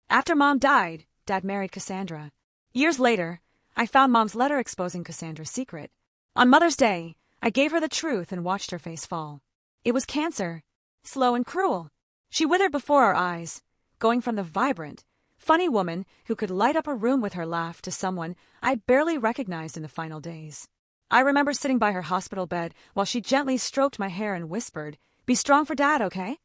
After Mom died, Dad married Cassandra. Years later, I found Mom's letter exposing Cassandra's secret. On Mother's Day, I gave her the truth and watched her face fall. It was cancer, slow and cruel. She withered before our eyes, going from the vibrant, funny woman who could light up a room with her laugh to someone I barely recognized in the final days. I remember sitting by her hospital bed while she gently stroked my hair and whispered, "Be strong for Dad, okay?"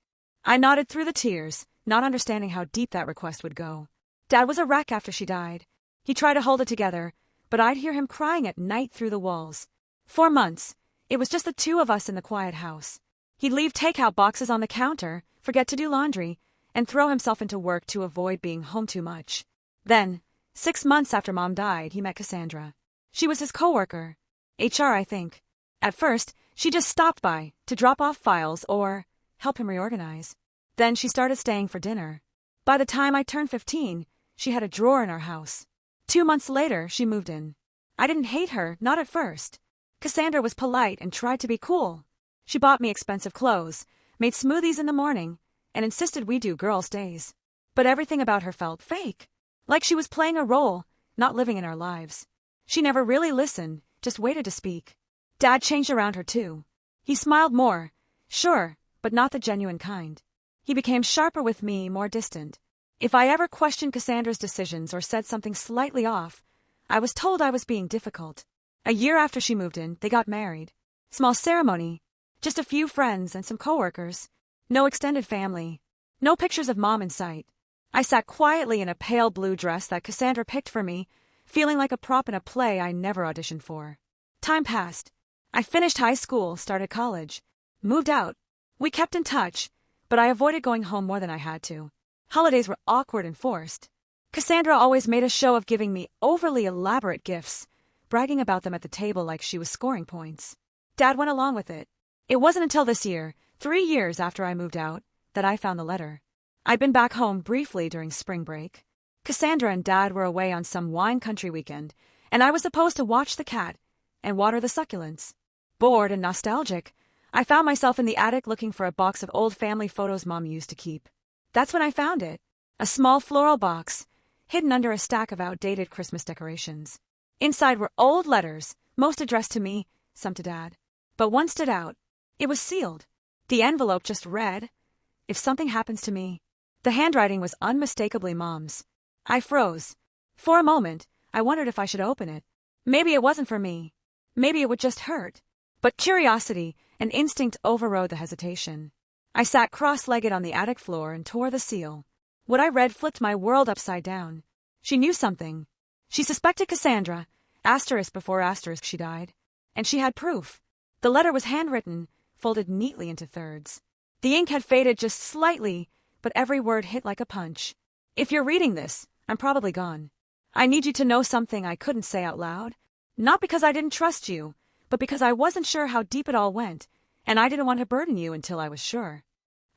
I nodded through the tears, not understanding how deep that request would go. Dad was a wreck after she died. He tried to hold it together, but I'd hear him crying at night through the walls. 4 months. It was just the two of us in the quiet house. He'd leave takeout boxes on the counter, forget to do laundry, and throw himself into work to avoid being home too much. Then, 6 months after Mom died, he met Cassandra. She was his coworker. HR, I think. At first, she just stopped by to drop off files or help him reorganize. Then she started staying for dinner. By the time I turned 15, she had a drawer in our house. 2 months later, she moved in. I didn't hate her, not at first. Cassandra was polite and tried to be cool. She bought me expensive clothes, made smoothies in the morning, and insisted we do girls' days. But everything about her felt fake, like she was playing a role, not living in our lives. She never really listened, just waited to speak. Dad changed around her too. He smiled more, sure, but not the genuine kind. He became sharper with me, more distant. If I ever questioned Cassandra's decisions or said something slightly off, I was told I was being difficult. A year after she moved in, they got married. Small ceremony, just a few friends and some coworkers. No extended family. No pictures of Mom in sight. I sat quietly in a pale blue dress that Cassandra picked for me, feeling like a prop in a play I never auditioned for. Time passed. I finished high school, started college, moved out. We kept in touch, but I avoided going home more than I had to. Holidays were awkward and forced. Cassandra always made a show of giving me overly elaborate gifts, bragging about them at the table like she was scoring points. Dad went along with it. It wasn't until this year, 3 years after I moved out, that I found the letter. I'd been back home briefly during spring break. Cassandra and Dad were away on some wine country weekend, and I was supposed to watch the cat and water the succulents. Bored and nostalgic, I found myself in the attic looking for a box of old family photos Mom used to keep. That's when I found it. A small floral box, hidden under a stack of outdated Christmas decorations. Inside were old letters, most addressed to me, some to Dad. But one stood out. It was sealed. The envelope just read, "If something happens to me." The handwriting was unmistakably Mom's. I froze. For a moment, I wondered if I should open it. Maybe it wasn't for me. Maybe it would just hurt. But curiosity and instinct overrode the hesitation. I sat cross-legged on the attic floor and tore the seal. What I read flipped my world upside down. She knew something. She suspected Cassandra, asterisk before asterisk she died. And she had proof. The letter was handwritten, folded neatly into thirds. The ink had faded just slightly, but every word hit like a punch. If you're reading this, I'm probably gone. I need you to know something I couldn't say out loud. Not because I didn't trust you, but because I wasn't sure how deep it all went, and I didn't want to burden you until I was sure.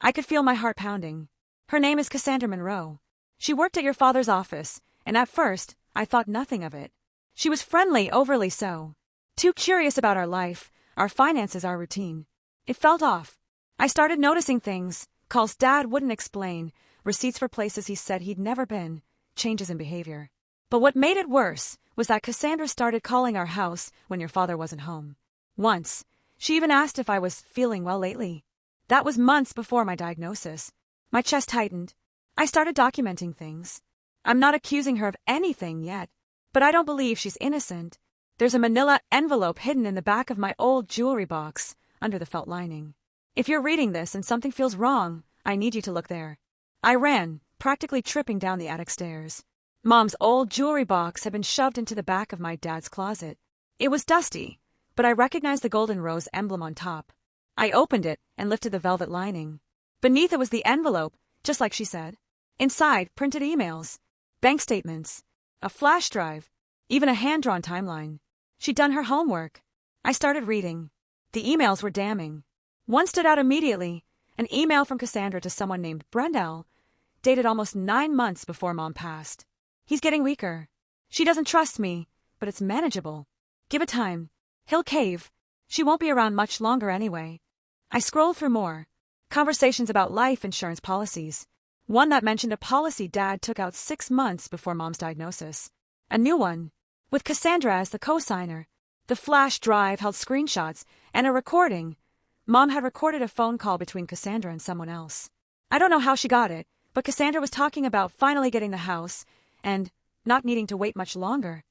I could feel my heart pounding. Her name is Cassandra Monroe. She worked at your father's office, and at first, I thought nothing of it. She was friendly, overly so. Too curious about our life, our finances, our routine. It felt off. I started noticing things, calls Dad wouldn't explain, receipts for places he said he'd never been, changes in behavior. But what made it worse was that Cassandra started calling our house when your father wasn't home. Once, she even asked if I was feeling well lately. That was months before my diagnosis. My chest tightened. I started documenting things. I'm not accusing her of anything yet, but I don't believe she's innocent. There's a manila envelope hidden in the back of my old jewelry box, under the felt lining. If you're reading this and something feels wrong, I need you to look there. I ran, practically tripping down the attic stairs. Mom's old jewelry box had been shoved into the back of my dad's closet. It was dusty, but I recognized the golden rose emblem on top. I opened it and lifted the velvet lining. Beneath it was the envelope, just like she said. Inside, printed emails, bank statements, a flash drive, even a hand-drawn timeline. She'd done her homework. I started reading. The emails were damning. One stood out immediately, an email from Cassandra to someone named Brendel, dated almost 9 months before Mom passed. He's getting weaker. She doesn't trust me, but it's manageable. Give it time. He'll cave. She won't be around much longer anyway. I scrolled through more. Conversations about life insurance policies. One that mentioned a policy Dad took out 6 months before Mom's diagnosis. A new one, with Cassandra as the co-signer. The flash drive held screenshots and a recording. Mom had recorded a phone call between Cassandra and someone else. I don't know how she got it, but Cassandra was talking about finally getting the house and not needing to wait much longer.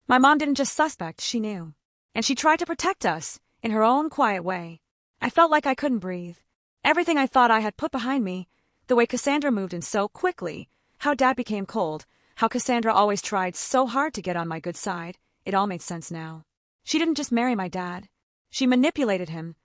My mom didn't just suspect, she knew. And she tried to protect us in her own quiet way. I felt like I couldn't breathe. Everything I thought I had put behind me, the way Cassandra moved in so quickly, how Dad became cold, how Cassandra always tried so hard to get on my good side, it all made sense now. She didn't just marry my dad. She manipulated him,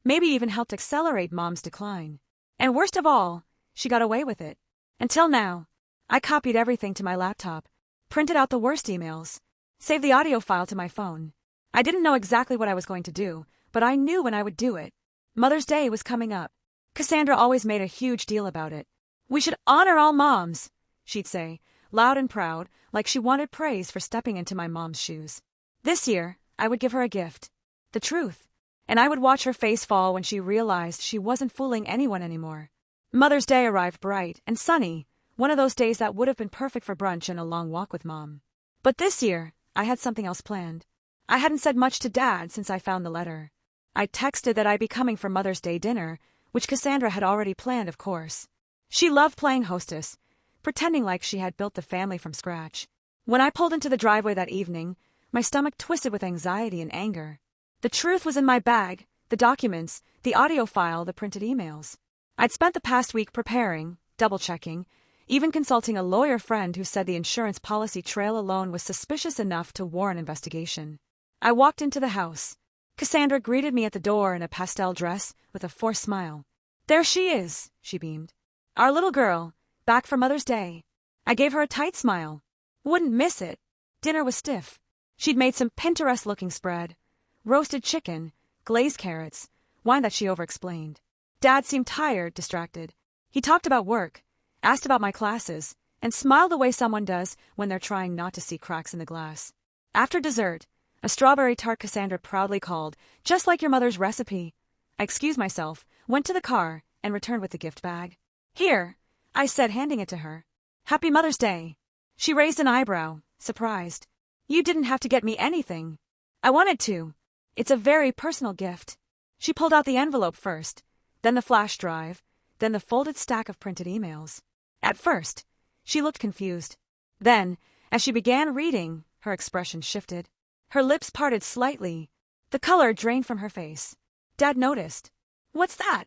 maybe even helped accelerate Mom's decline. And worst of all, she got away with it. Until now, I copied everything to my laptop, printed out the worst emails, saved the audio file to my phone. I didn't know exactly what I was going to do, but I knew when I would do it. Mother's Day was coming up. Cassandra always made a huge deal about it. We should honor all moms, she'd say, loud and proud, like she wanted praise for stepping into my mom's shoes. This year, I would give her a gift. The truth. And I would watch her face fall when she realized she wasn't fooling anyone anymore. Mother's Day arrived bright and sunny, one of those days that would have been perfect for brunch and a long walk with Mom. But this year, I had something else planned. I hadn't said much to Dad since I found the letter. I texted that I'd be coming for Mother's Day dinner, which Cassandra had already planned, of course. She loved playing hostess, pretending like she had built the family from scratch. When I pulled into the driveway that evening, my stomach twisted with anxiety and anger. The truth was in my bag, the documents, the audio file, the printed emails. I'd spent the past week preparing, double-checking, even consulting a lawyer friend who said the insurance policy trail alone was suspicious enough to warrant investigation. I walked into the house. Cassandra greeted me at the door in a pastel dress with a forced smile. There she is, she beamed. Our little girl, back for Mother's Day. I gave her a tight smile. Wouldn't miss it. Dinner was stiff. She'd made some Pinterest-looking spread. Roasted chicken, glazed carrots, wine that she over-explained. Dad seemed tired, distracted. He talked about work, asked about my classes, and smiled the way someone does when they're trying not to see cracks in the glass. After dessert, a strawberry tart Cassandra proudly called, just like your mother's recipe. I excused myself, went to the car, and returned with the gift bag. Here, I said, handing it to her. Happy Mother's Day. She raised an eyebrow, surprised. You didn't have to get me anything. I wanted to. It's a very personal gift. She pulled out the envelope first, then the flash drive, then the folded stack of printed emails. At first, she looked confused. Then, as she began reading, her expression shifted. Her lips parted slightly. The color drained from her face. Dad noticed. What's that?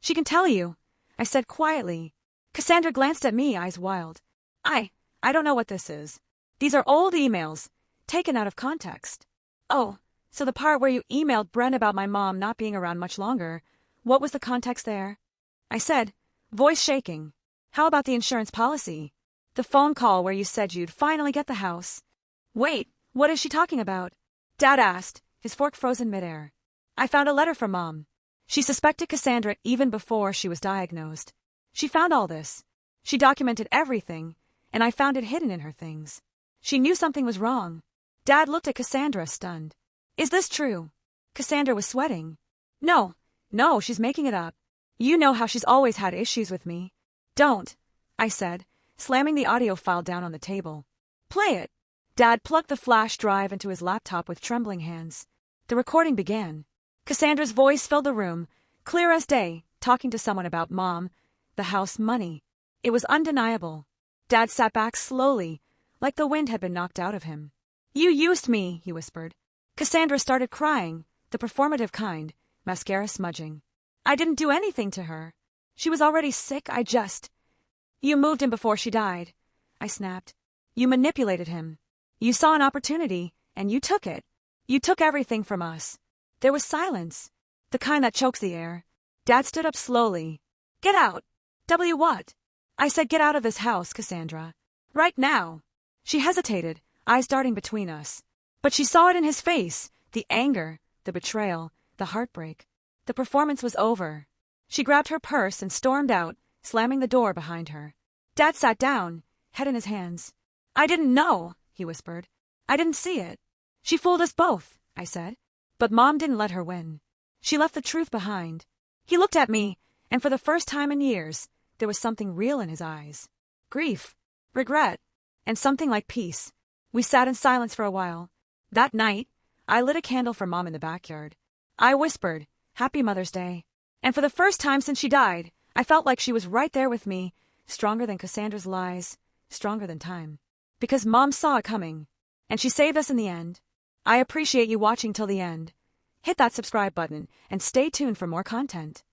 She can tell you, I said quietly. Cassandra glanced at me, eyes wild. I don't know what this is. These are old emails, taken out of context. Oh, so the part where you emailed Brent about my mom not being around much longer, what was the context there? I said, voice shaking. How about the insurance policy? The phone call where you said you'd finally get the house. Wait, what is she talking about? Dad asked, his fork frozen midair. I found a letter from Mom. She suspected Cassandra even before she was diagnosed. She found all this. She documented everything, and I found it hidden in her things. She knew something was wrong. Dad looked at Cassandra, stunned. Is this true? Cassandra was sweating. No, she's making it up. You know how she's always had issues with me. Don't, I said, slamming the audio file down on the table. Play it. Dad plugged the flash drive into his laptop with trembling hands. The recording began. Cassandra's voice filled the room, clear as day, talking to someone about Mom, the house, money. It was undeniable. Dad sat back slowly, like the wind had been knocked out of him. You used me, he whispered. Cassandra started crying, the performative kind, mascara smudging. I didn't do anything to her. She was already sick, You moved him before she died, I snapped. You manipulated him. You saw an opportunity, and you took it. You took everything from us. There was silence, the kind that chokes the air. Dad stood up slowly. Get out. What? I said get out of this house, Cassandra. Right now. She hesitated, eyes darting between us. But she saw it in his face, the anger, the betrayal, the heartbreak. The performance was over. She grabbed her purse and stormed out, slamming the door behind her. Dad sat down, head in his hands. I didn't know, he whispered. I didn't see it. She fooled us both, I said. But Mom didn't let her win. She left the truth behind. He looked at me, and for the first time in years, there was something real in his eyes. Grief, regret, and something like peace. We sat in silence for a while. That night, I lit a candle for Mom in the backyard. I whispered, "Happy Mother's Day." And for the first time since she died, I felt like she was right there with me, stronger than Cassandra's lies, stronger than time. Because Mom saw it coming, and she saved us in the end. I appreciate you watching till the end. Hit that subscribe button and stay tuned for more content.